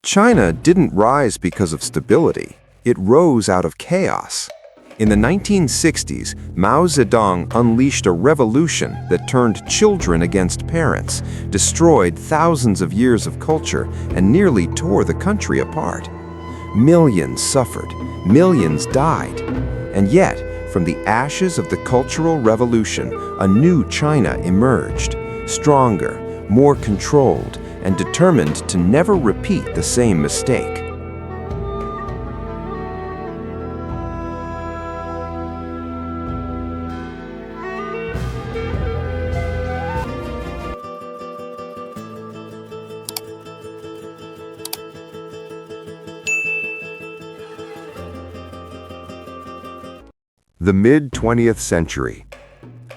China didn't rise because of stability. It rose out of chaos. In the 1960s, Mao Zedong unleashed a revolution that turned children against parents, destroyed thousands of years of culture, and nearly tore the country apart. Millions suffered, millions died. And yet, from the ashes of the Cultural Revolution, a new China emerged, stronger, more controlled, and determined to never repeat the same mistake. The mid-20th century,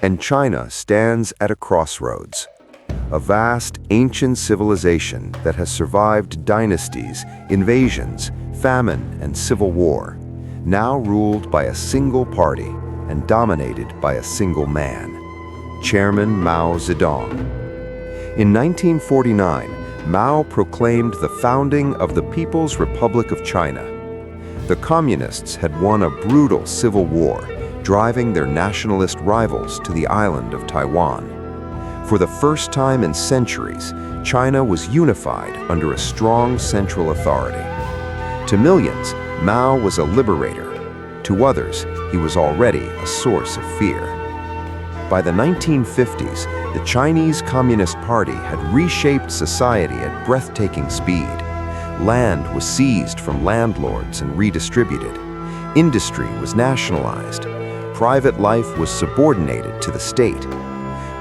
and China stands at a crossroads. A vast, ancient civilization that has survived dynasties, invasions, famine, and civil war, now ruled by a single party and dominated by a single man, Chairman Mao Zedong. In 1949, Mao proclaimed the founding of the People's Republic of China. The communists had won a brutal civil war, driving their nationalist rivals to the island of Taiwan. For the first time in centuries, China was unified under a strong central authority. To millions, Mao was a liberator. To others, he was already a source of fear. By the 1950s, the Chinese Communist Party had reshaped society at breathtaking speed. Land was seized from landlords and redistributed. Industry was nationalized. Private life was subordinated to the state.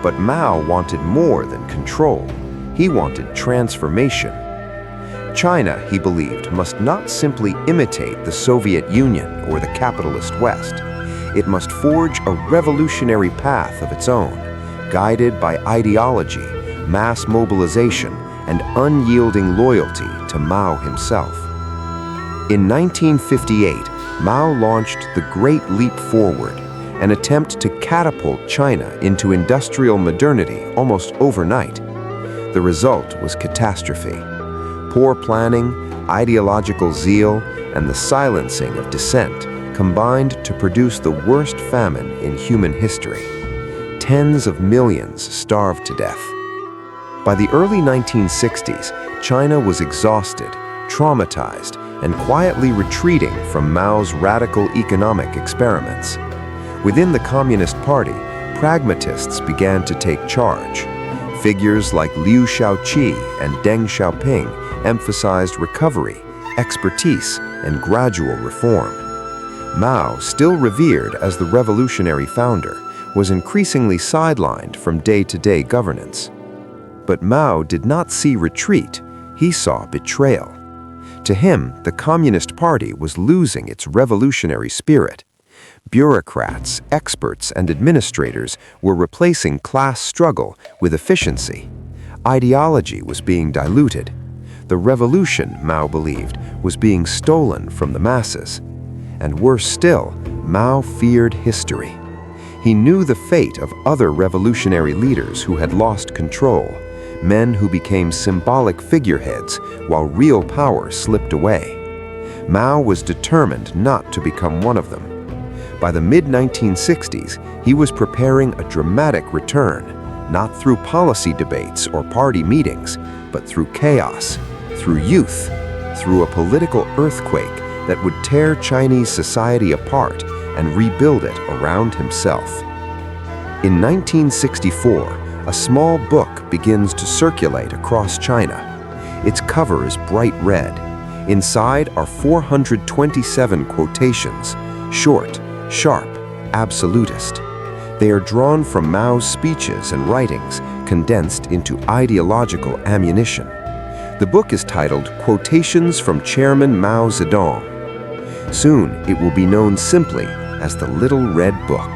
But Mao wanted more than control. He wanted transformation. China, he believed, must not simply imitate the Soviet Union or the capitalist West. It must forge a revolutionary path of its own, guided by ideology, mass mobilization, and unyielding loyalty to Mao himself. In 1958, Mao launched the Great Leap Forward, an attempt to catapult China into industrial modernity almost overnight. The result was catastrophe. Poor planning, ideological zeal, and the silencing of dissent combined to produce the worst famine in human history. Tens of millions starved to death. By the early 1960s, China was exhausted, traumatized, and quietly retreating from Mao's radical economic experiments. Within the Communist Party, pragmatists began to take charge. Figures like Liu Shaoqi and Deng Xiaoping emphasized recovery, expertise, and gradual reform. Mao, still revered as the revolutionary founder, was increasingly sidelined from day-to-day governance. But Mao did not see retreat, he saw betrayal. To him, the Communist Party was losing its revolutionary spirit. Bureaucrats, experts, and administrators were replacing class struggle with efficiency. Ideology was being diluted. The revolution, Mao believed, was being stolen from the masses. And worse still, Mao feared history. He knew the fate of other revolutionary leaders who had lost control, men who became symbolic figureheads while real power slipped away. Mao was determined not to become one of them. By the mid-1960s, he was preparing a dramatic return, not through policy debates or party meetings, but through chaos, through youth, through a political earthquake that would tear Chinese society apart and rebuild it around himself. In 1964, a small book begins to circulate across China. Its cover is bright red. Inside are 427 quotations, short, sharp, absolutist. They are drawn from Mao's speeches and writings, condensed into ideological ammunition. The book is titled Quotations from Chairman Mao Zedong. Soon, it will be known simply as the Little Red Book.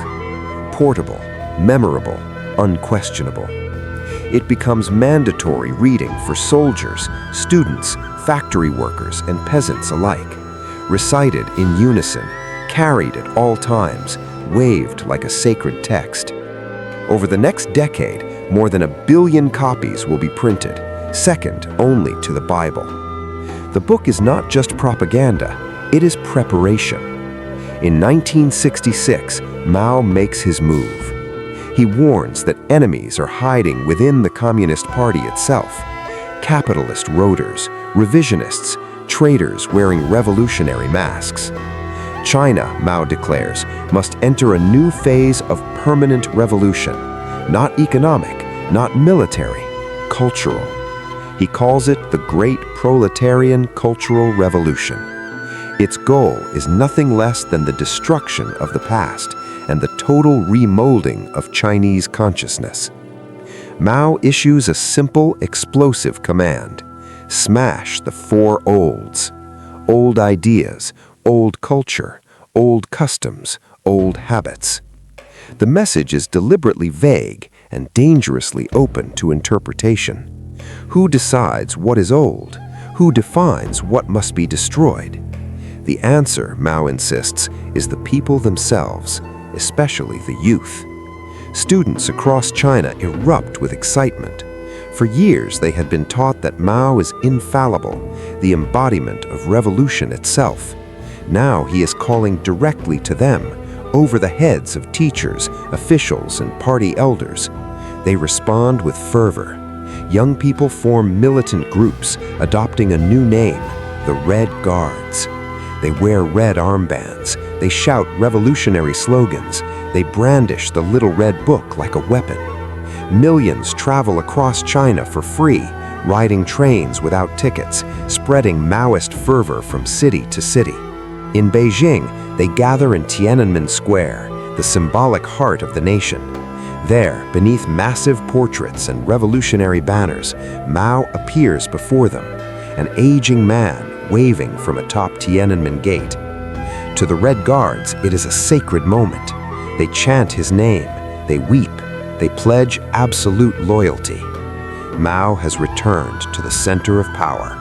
Portable, memorable, unquestionable. It becomes mandatory reading for soldiers, students, factory workers, and peasants alike. Recited in unison, carried at all times, waved like a sacred text. Over the next decade, more than 1 billion copies will be printed, second only to the Bible. The book is not just propaganda, it is preparation. In 1966, Mao makes his move. He warns that enemies are hiding within the Communist Party itself. Capitalist roaders, revisionists, traitors wearing revolutionary masks. China, Mao declares, must enter a new phase of permanent revolution, not economic, not military, cultural. He calls it the Great Proletarian Cultural Revolution. Its goal is nothing less than the destruction of the past and the total remolding of Chinese consciousness. Mao issues a simple, explosive command: smash the four olds. Old ideas, old culture, old customs, old habits. The message is deliberately vague and dangerously open to interpretation. Who decides what is old? Who defines what must be destroyed? The answer, Mao insists, is the people themselves, especially the youth. Students across China erupt with excitement. For years, they had been taught that Mao is infallible, the embodiment of revolution itself. Now he is calling directly to them, over the heads of teachers, officials, and party elders. They respond with fervor. Young people form militant groups, adopting a new name, the Red Guards. They wear red armbands, they shout revolutionary slogans, they brandish the little red book like a weapon. Millions travel across China for free, riding trains without tickets, spreading Maoist fervor from city to city. In Beijing, they gather in Tiananmen Square, the symbolic heart of the nation. There, beneath massive portraits and revolutionary banners, Mao appears before them, an aging man waving from atop Tiananmen Gate. To the Red Guards, it is a sacred moment. They chant his name, they weep, they pledge absolute loyalty. Mao has returned to the center of power,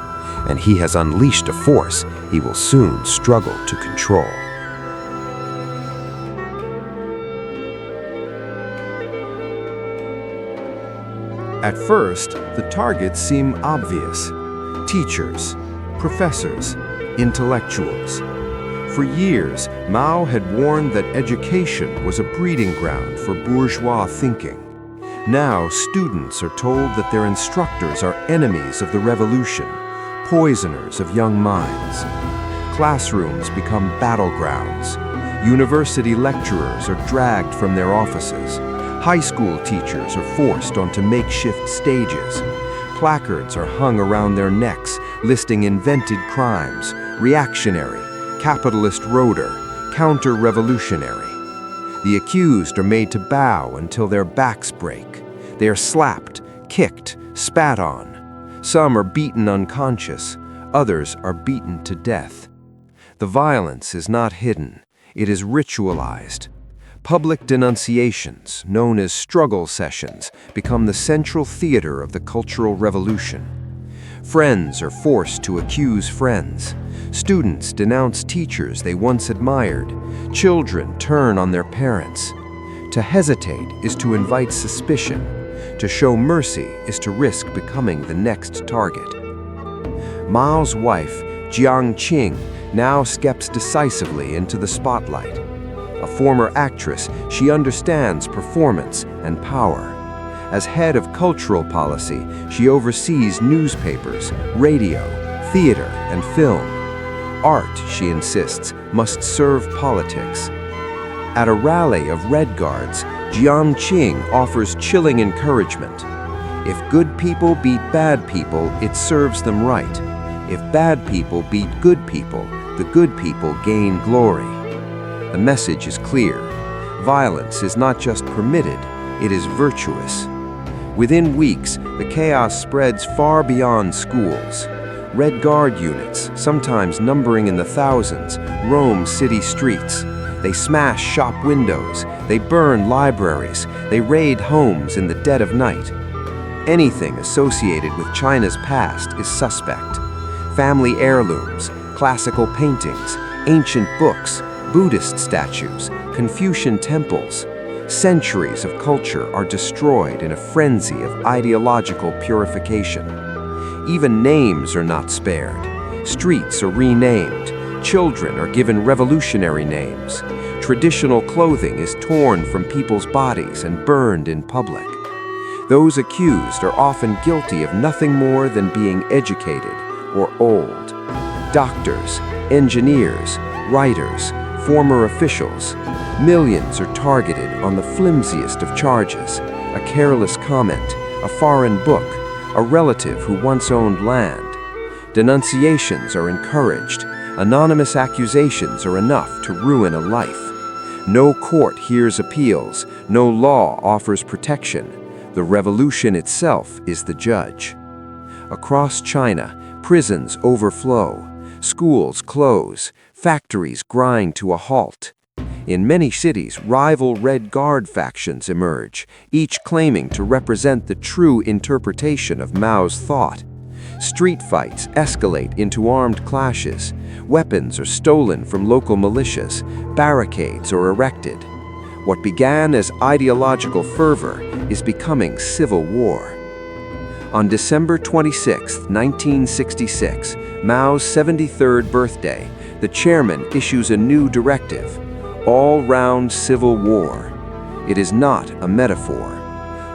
and he has unleashed a force he will soon struggle to control. At first, the targets seem obvious: teachers, professors, intellectuals. For years, Mao had warned that education was a breeding ground for bourgeois thinking. Now, students are told that their instructors are enemies of the revolution, poisoners of young minds. Classrooms become battlegrounds. University lecturers are dragged from their offices. High school teachers are forced onto makeshift stages. Placards are hung around their necks, listing invented crimes: reactionary, capitalist roader, counter-revolutionary. The accused are made to bow until their backs break. They are slapped, kicked, spat on. Some are beaten unconscious, others are beaten to death. The violence is not hidden, it is ritualized. Public denunciations, known as struggle sessions, become the central theater of the Cultural Revolution. Friends are forced to accuse friends. Students denounce teachers they once admired. Children turn on their parents. To hesitate is to invite suspicion. To show mercy is to risk becoming the next target. Mao's wife, Jiang Qing, now steps decisively into the spotlight. A former actress, she understands performance and power. As head of cultural policy, she oversees newspapers, radio, theater, and film. Art, she insists, must serve politics. At a rally of Red Guards, Jiang Qing offers chilling encouragement. If good people beat bad people, it serves them right. If bad people beat good people, the good people gain glory. The message is clear. Violence is not just permitted, it is virtuous. Within weeks, the chaos spreads far beyond schools. Red Guard units, sometimes numbering in the thousands, roam city streets. They smash shop windows, they burn libraries, they raid homes in the dead of night. Anything associated with China's past is suspect. Family heirlooms, classical paintings, ancient books, Buddhist statues, Confucian temples. Centuries of culture are destroyed in a frenzy of ideological purification. Even names are not spared. Streets are renamed. Children are given revolutionary names. Traditional clothing is torn from people's bodies and burned in public. Those accused are often guilty of nothing more than being educated or old. Doctors, engineers, writers, former officials. Millions are targeted on the flimsiest of charges: a careless comment, a foreign book, a relative who once owned land. Denunciations are encouraged. Anonymous accusations are enough to ruin a life. No court hears appeals. No law offers protection. The revolution itself is the judge. Across China, prisons overflow. Schools close. Factories grind to a halt. In many cities, rival Red Guard factions emerge, each claiming to represent the true interpretation of Mao's thought. Street fights escalate into armed clashes. Weapons are stolen from local militias. Barricades are erected. What began as ideological fervor is becoming civil war. On December 26, 1966, Mao's 73rd birthday, the chairman issues a new directive: all-round civil war. It is not a metaphor.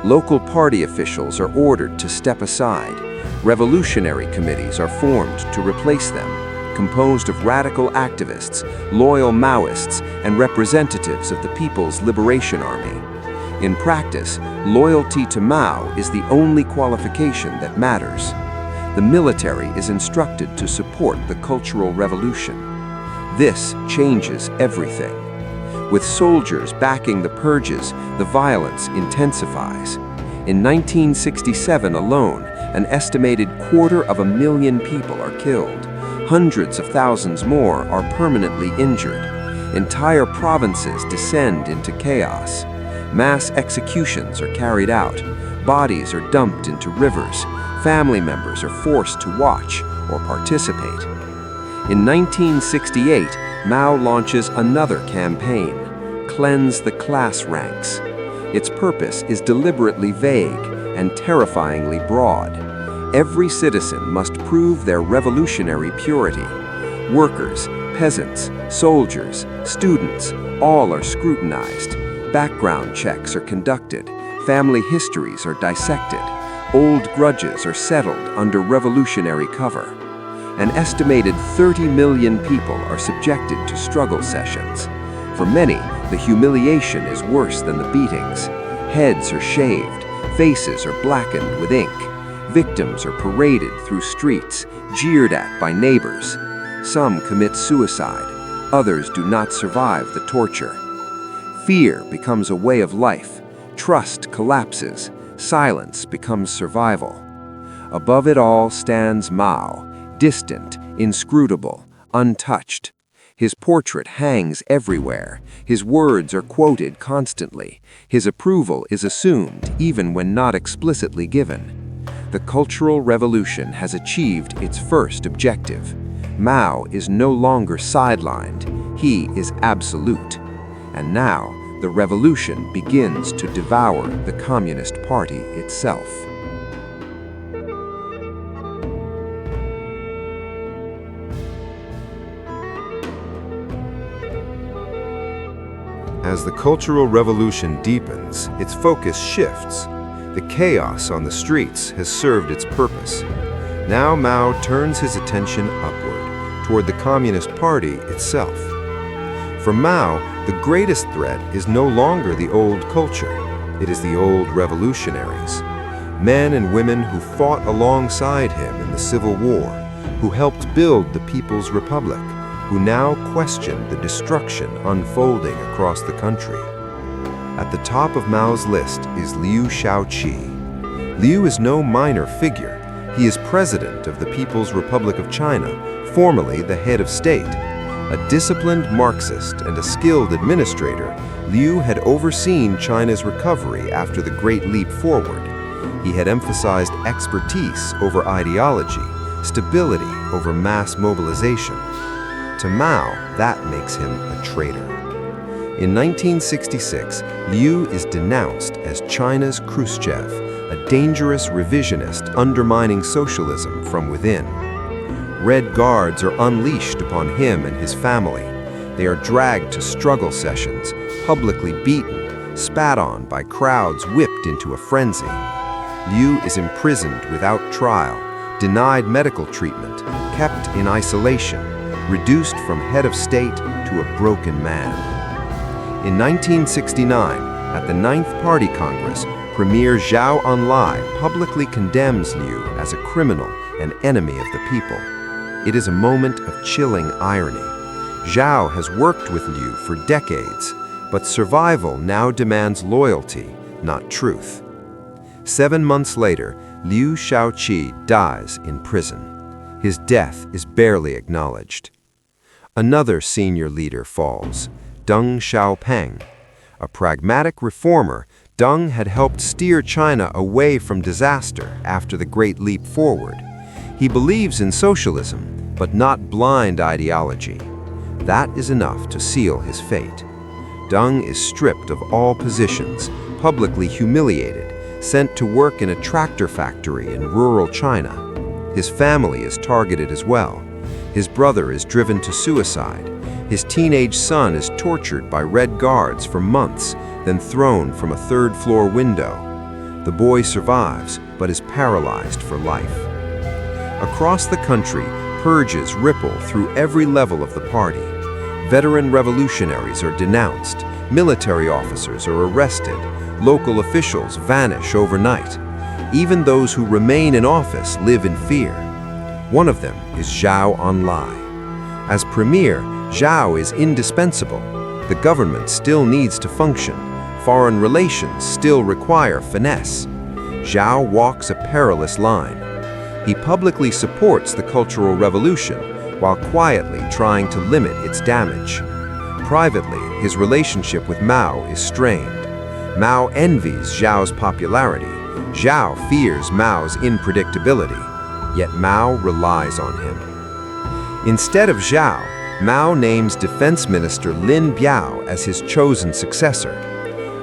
Local party officials are ordered to step aside. Revolutionary committees are formed to replace them, composed of radical activists, loyal Maoists, and representatives of the People's Liberation Army. In practice, loyalty to Mao is the only qualification that matters. The military is instructed to support the Cultural Revolution. This changes everything. With soldiers backing the purges, the violence intensifies. In 1967 alone, an estimated 250,000 people are killed. Hundreds of thousands more are permanently injured. Entire provinces descend into chaos. Mass executions are carried out. Bodies are dumped into rivers. Family members are forced to watch or participate. In 1968, Mao launches another campaign: Cleanse the Class Ranks. Its purpose is deliberately vague and terrifyingly broad. Every citizen must prove their revolutionary purity. Workers, peasants, soldiers, students, all are scrutinized. Background checks are conducted. Family histories are dissected. Old grudges are settled under revolutionary cover. An estimated 30 million people are subjected to struggle sessions. For many, the humiliation is worse than the beatings. Heads are shaved. Faces are blackened with ink. Victims are paraded through streets, jeered at by neighbors. Some commit suicide. Others do not survive the torture. Fear becomes a way of life. Trust collapses. Silence becomes survival. Above it all stands Mao, distant, inscrutable, untouched. His portrait hangs everywhere. His words are quoted constantly. His approval is assumed even when not explicitly given. The Cultural Revolution has achieved its first objective. Mao is no longer sidelined. He is absolute. And now, the revolution begins to devour the Communist Party itself. As the Cultural Revolution deepens, its focus shifts. The chaos on the streets has served its purpose. Now Mao turns his attention upward, toward the Communist Party itself. For Mao, the greatest threat is no longer the old culture. It is the old revolutionaries. Men and women who fought alongside him in the Civil War, who helped build the People's Republic, who now question the destruction unfolding across the country. At the top of Mao's list is Liu Shaoqi. Liu is no minor figure. He is president of the People's Republic of China, formerly the head of state. A disciplined Marxist and a skilled administrator, Liu had overseen China's recovery after the Great Leap Forward. He had emphasized expertise over ideology, stability over mass mobilization. To Mao, that makes him a traitor. In 1966, Liu is denounced as China's Khrushchev, a dangerous revisionist undermining socialism from within. Red Guards are unleashed upon him and his family. They are dragged to struggle sessions, publicly beaten, spat on by crowds whipped into a frenzy. Liu is imprisoned without trial, denied medical treatment, kept in isolation, reduced from head of state to a broken man. In 1969, at the 9th Party Congress, Premier Zhou Enlai publicly condemns Liu as a criminal and enemy of the people. It is a moment of chilling irony. Zhao has worked with Liu for decades, but survival now demands loyalty, not truth. 7 months later, Liu Shaoqi dies in prison. His death is barely acknowledged. Another senior leader falls, Deng Xiaoping. A pragmatic reformer, Deng had helped steer China away from disaster after the Great Leap Forward. He believes in socialism, but not blind ideology. That is enough to seal his fate. Deng is stripped of all positions, publicly humiliated, sent to work in a tractor factory in rural China. His family is targeted as well. His brother is driven to suicide. His teenage son is tortured by Red Guards for months, then thrown from a third-floor window. The boy survives, but is paralyzed for life. Across the country, purges ripple through every level of the party. Veteran revolutionaries are denounced, military officers are arrested, local officials vanish overnight. Even those who remain in office live in fear. One of them is Zhou Enlai. As premier, Zhao is indispensable. The government still needs to function. Foreign relations still require finesse. Zhao walks a perilous line. He publicly supports the Cultural Revolution, while quietly trying to limit its damage. Privately, his relationship with Mao is strained. Mao envies Zhao's popularity. Zhao fears Mao's unpredictability, yet Mao relies on him. Instead of Zhao, Mao names Defense Minister Lin Biao as his chosen successor.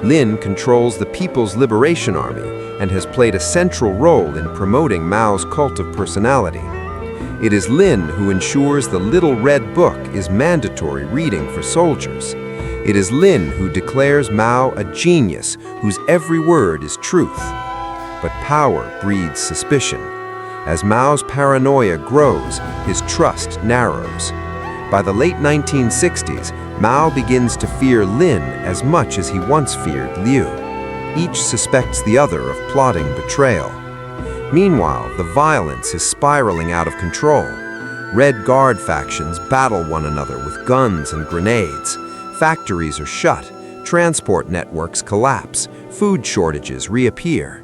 Lin controls the People's Liberation Army and has played a central role in promoting Mao's cult of personality. It is Lin who ensures the Little Red Book is mandatory reading for soldiers. It is Lin who declares Mao a genius whose every word is truth. But power breeds suspicion. As Mao's paranoia grows, his trust narrows. By the late 1960s, Mao begins to fear Lin as much as he once feared Liu. Each suspects the other of plotting betrayal. Meanwhile, the violence is spiraling out of control. Red Guard factions battle one another with guns and grenades. Factories are shut, transport networks collapse, food shortages reappear.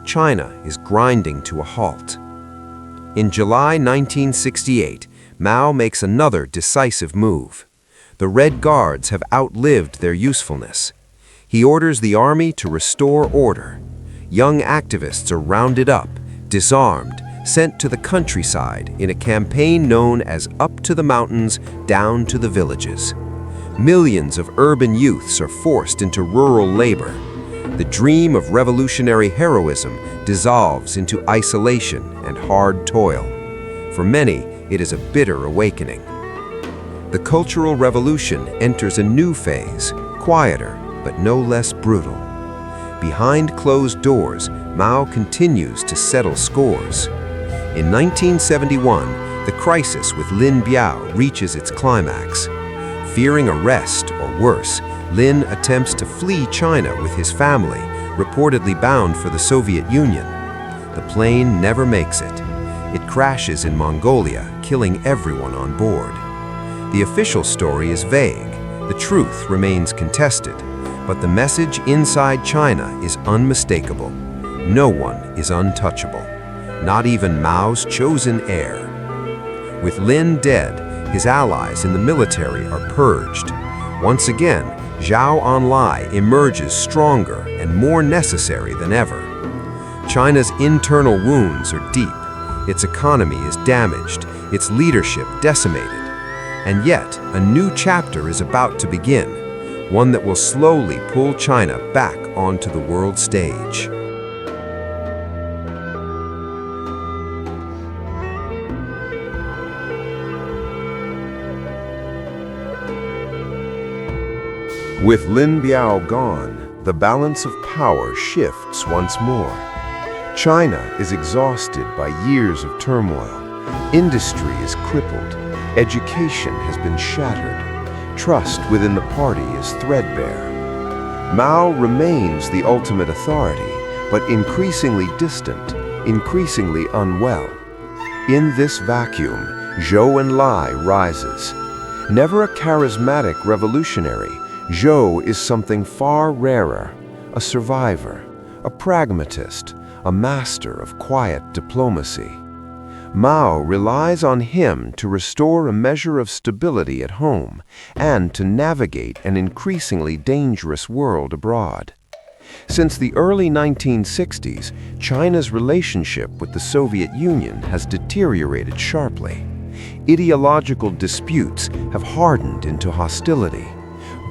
China is grinding to a halt. In July 1968, Mao makes another decisive move. The Red Guards have outlived their usefulness. He orders the army to restore order. Young activists are rounded up, disarmed, sent to the countryside in a campaign known as Up to the Mountains, Down to the Villages. Millions of urban youths are forced into rural labor. The dream of revolutionary heroism dissolves into isolation and hard toil. For many, it is a bitter awakening. The Cultural Revolution enters a new phase, quieter but no less brutal. Behind closed doors, Mao continues to settle scores. In 1971, the crisis with Lin Biao reaches its climax. Fearing arrest, or worse, Lin attempts to flee China with his family, reportedly bound for the Soviet Union. The plane never makes it. It crashes in Mongolia, killing everyone on board. The official story is vague. The truth remains contested. But the message inside China is unmistakable. No one is untouchable. Not even Mao's chosen heir. With Lin dead, his allies in the military are purged. Once again, Zhou Enlai emerges stronger and more necessary than ever. China's internal wounds are deep. Its economy is damaged, its leadership decimated. And yet, a new chapter is about to begin, one that will slowly pull China back onto the world stage. With Lin Biao gone, the balance of power shifts once more. China is exhausted by years of turmoil. Industry is crippled. Education has been shattered. Trust within the party is threadbare. Mao remains the ultimate authority, but increasingly distant, increasingly unwell. In this vacuum, Zhou Enlai rises. Never a charismatic revolutionary, Zhou is something far rarer, a survivor, a pragmatist, a master of quiet diplomacy. Mao relies on him to restore a measure of stability at home and to navigate an increasingly dangerous world abroad. Since the early 1960s, China's relationship with the Soviet Union has deteriorated sharply. Ideological disputes have hardened into hostility.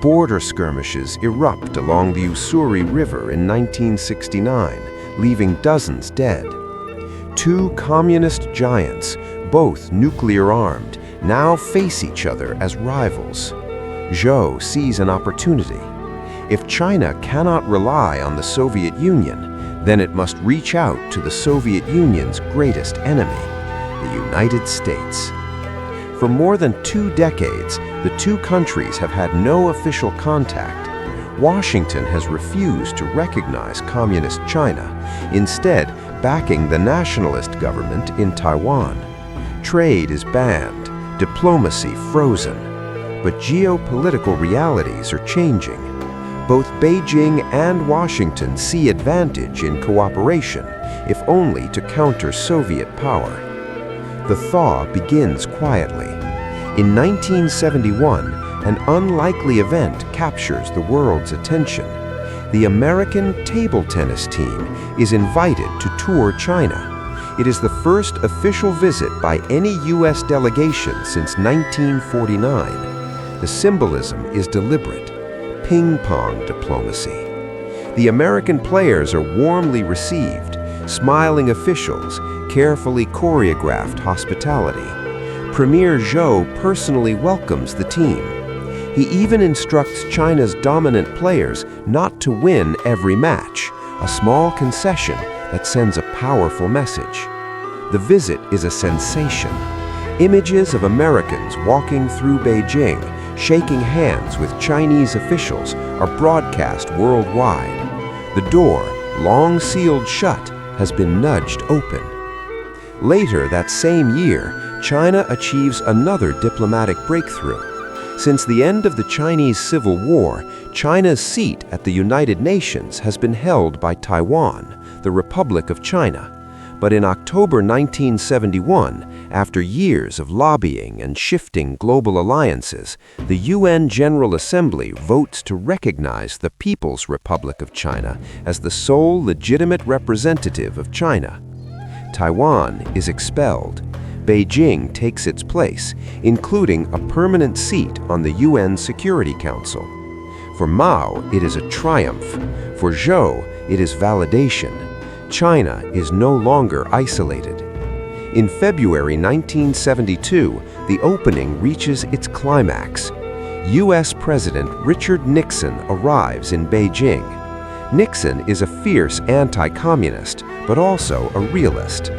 Border skirmishes erupt along the Ussuri River in 1969, leaving dozens dead. Two communist giants, both nuclear-armed, now face each other as rivals. Zhou sees an opportunity. If China cannot rely on the Soviet Union, then it must reach out to the Soviet Union's greatest enemy, the United States. For more than 2 decades, the two countries have had no official contact. Washington has refused to recognize Communist China, instead backing the nationalist government in Taiwan. Trade is banned, diplomacy frozen. But geopolitical realities are changing. Both Beijing and Washington see advantage in cooperation, if only to counter Soviet power. The thaw begins quietly. In 1971, an unlikely event captures the world's attention. The American table tennis team is invited to tour China. It is the first official visit by any U.S. delegation since 1949. The symbolism is deliberate. Ping-pong diplomacy. The American players are warmly received, smiling officials, carefully choreographed hospitality. Premier Zhou personally welcomes the team. He even instructs China's dominant players not to win every match, a small concession that sends a powerful message. The visit is a sensation. Images of Americans walking through Beijing, shaking hands with Chinese officials, are broadcast worldwide. The door, long sealed shut, has been nudged open. Later that same year, China achieves another diplomatic breakthrough. Since the end of the Chinese Civil War, China's seat at the United Nations has been held by Taiwan, the Republic of China. But in October 1971, after years of lobbying and shifting global alliances, the UN General Assembly votes to recognize the People's Republic of China as the sole legitimate representative of China. Taiwan is expelled. Beijing takes its place, including a permanent seat on the UN Security Council. For Mao, it is a triumph. For Zhou, it is validation. China is no longer isolated. In February 1972, the opening reaches its climax. U.S. President Richard Nixon arrives in Beijing. Nixon is a fierce anti-communist, but also a realist.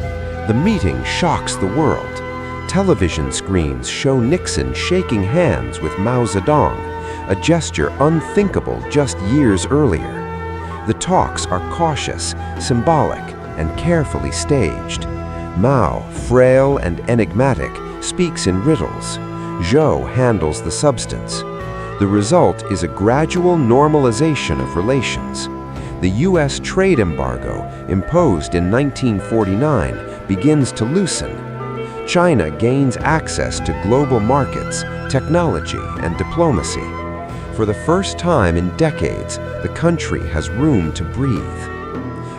The meeting shocks the world. Television screens show Nixon shaking hands with Mao Zedong, a gesture unthinkable just years earlier. The talks are cautious, symbolic, and carefully staged. Mao, frail and enigmatic, speaks in riddles. Zhou handles the substance. The result is a gradual normalization of relations. The U.S. trade embargo, imposed in 1949, begins to loosen. China gains access to global markets, technology, and diplomacy. For the first time in decades, the country has room to breathe.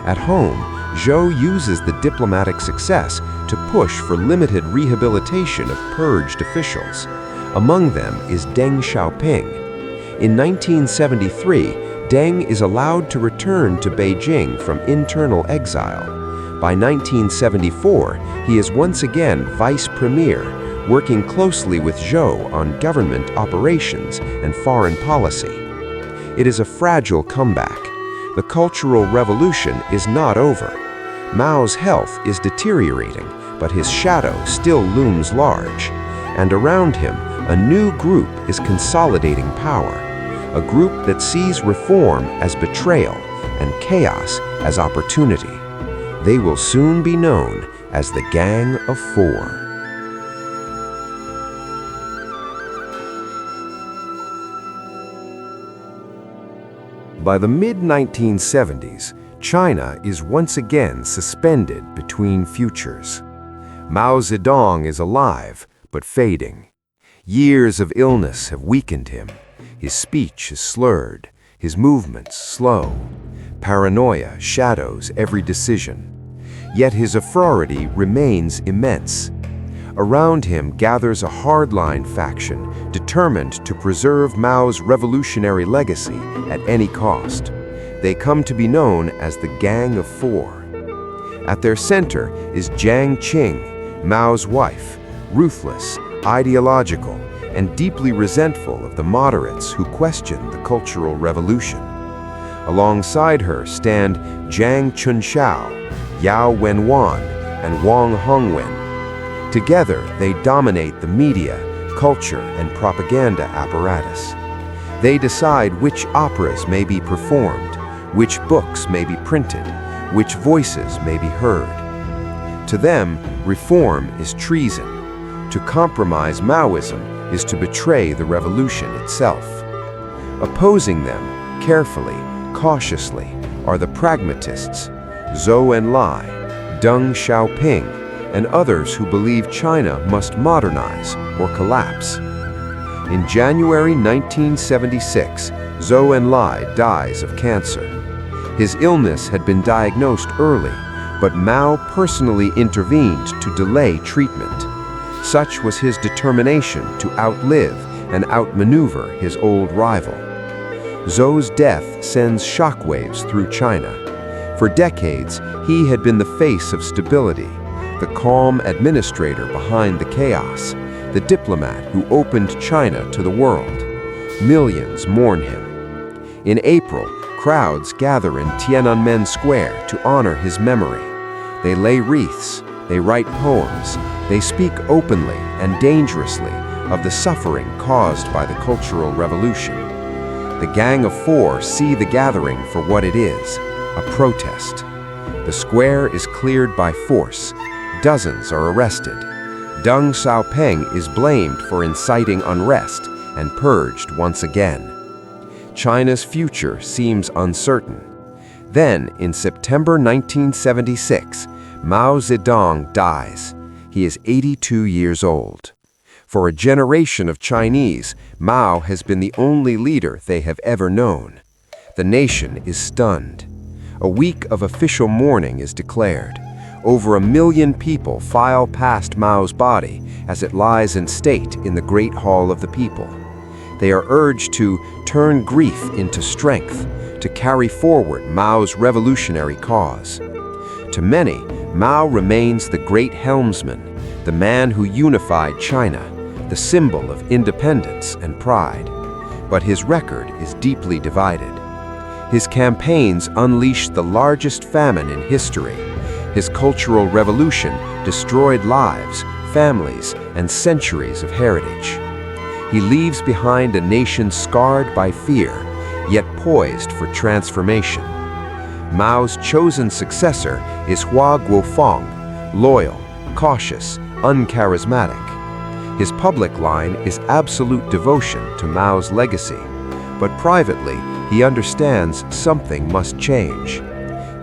At home, Zhou uses the diplomatic success to push for limited rehabilitation of purged officials. Among them is Deng Xiaoping. In 1973, Deng is allowed to return to Beijing from internal exile. By 1974, he is once again vice premier, working closely with Zhou on government operations and foreign policy. it is a fragile comeback. The Cultural Revolution is not over. Mao's health is deteriorating, but his shadow still looms large. And around him, a new group is consolidating power. A group that sees reform as betrayal and chaos as opportunity. They will soon be known as the Gang of Four. By the mid-1970s, China is once again suspended between futures. Mao Zedong is alive, but fading. Years of illness have weakened him. His speech is slurred, his movements slow. Paranoia shadows every decision. Yet his authority remains immense. Around him gathers a hardline faction determined to preserve Mao's revolutionary legacy at any cost. They come to be known as the Gang of Four. At their center is Jiang Qing, Mao's wife, ruthless, ideological, and deeply resentful of the moderates who question the Cultural Revolution. Alongside her stand Jiang Chunxiao, Yao Wenwan, and Wang Hongwen. Together, they dominate the media, culture, and propaganda apparatus. They decide which operas may be performed, which books may be printed, which voices may be heard. To them, reform is treason. To compromise Maoism is to betray the revolution itself. Opposing them, carefully, cautiously, are the pragmatists, Zhou Enlai, Deng Xiaoping, and others who believe China must modernize or collapse. In January 1976, Zhou Enlai dies of cancer. His illness had been diagnosed early, but Mao personally intervened to delay treatment. Such was his determination to outlive and outmaneuver his old rival. Zhou's death sends shockwaves through China. For decades, he had been the face of stability, the calm administrator behind the chaos, the diplomat who opened China to the world. Millions mourn him. In April, crowds gather in Tiananmen Square to honor his memory. They lay wreaths, they write poems, they speak openly and dangerously of the suffering caused by the Cultural Revolution. The Gang of Four see the gathering for what it is, a protest. The square is cleared by force. Dozens are arrested. Deng Xiaoping is blamed for inciting unrest and purged once again. China's future seems uncertain. Then, in September 1976, Mao Zedong dies. He is 82 years old. For a generation of Chinese, Mao has been the only leader they have ever known. The nation is stunned. A week of official mourning is declared. Over 1 million people file past Mao's body as it lies in state in the Great Hall of the People. They are urged to turn grief into strength, to carry forward Mao's revolutionary cause. To many, Mao remains the great helmsman, the man who unified China, the symbol of independence and pride. But his record is deeply divided. His campaigns unleashed the largest famine in history. His Cultural Revolution destroyed lives, families, and centuries of heritage. He leaves behind a nation scarred by fear, yet poised for transformation. Mao's chosen successor is Hua Guofeng, loyal, cautious, uncharismatic. His public line is absolute devotion to Mao's legacy, but privately, he understands something must change.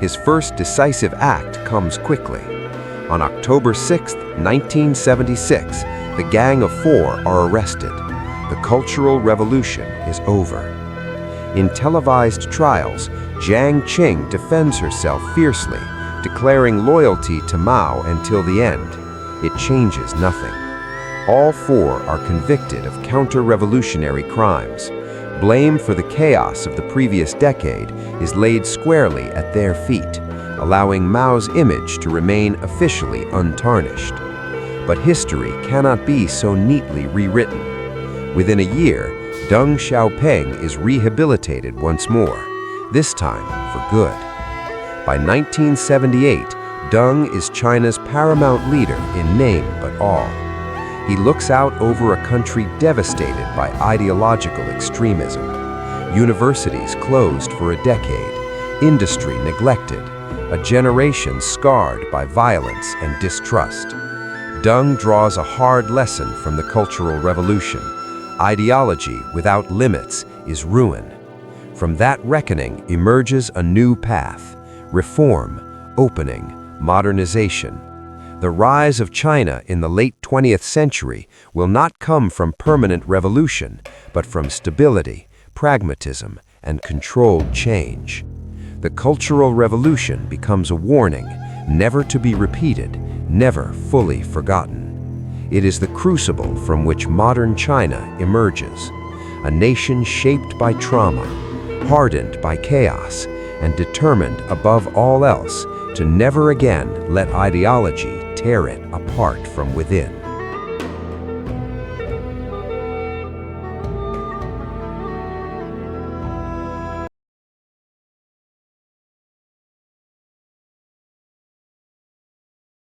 His first decisive act comes quickly. On October 6, 1976, the Gang of Four are arrested. The Cultural Revolution is over. In televised trials, Jiang Qing defends herself fiercely, declaring loyalty to Mao until the end. It changes nothing. All four are convicted of counter-revolutionary crimes. Blame for the chaos of the previous decade is laid squarely at their feet, allowing Mao's image to remain officially untarnished. But history cannot be so neatly rewritten. Within a year, Deng Xiaoping is rehabilitated once more, this time for good. By 1978, Deng is China's paramount leader in name but all. He looks out over a country devastated by ideological extremism. Universities closed for a decade, industry neglected, a generation scarred by violence and distrust. Deng draws a hard lesson from the Cultural Revolution. Ideology without limits is ruin. From that reckoning emerges a new path: reform, opening, modernization. The rise of China in the late 20th century will not come from permanent revolution, but from stability, pragmatism, and controlled change. The Cultural Revolution becomes a warning, never to be repeated, never fully forgotten. It is the crucible from which modern China emerges, a nation shaped by trauma, hardened by chaos, and determined above all else to never again let ideology tear it apart from within.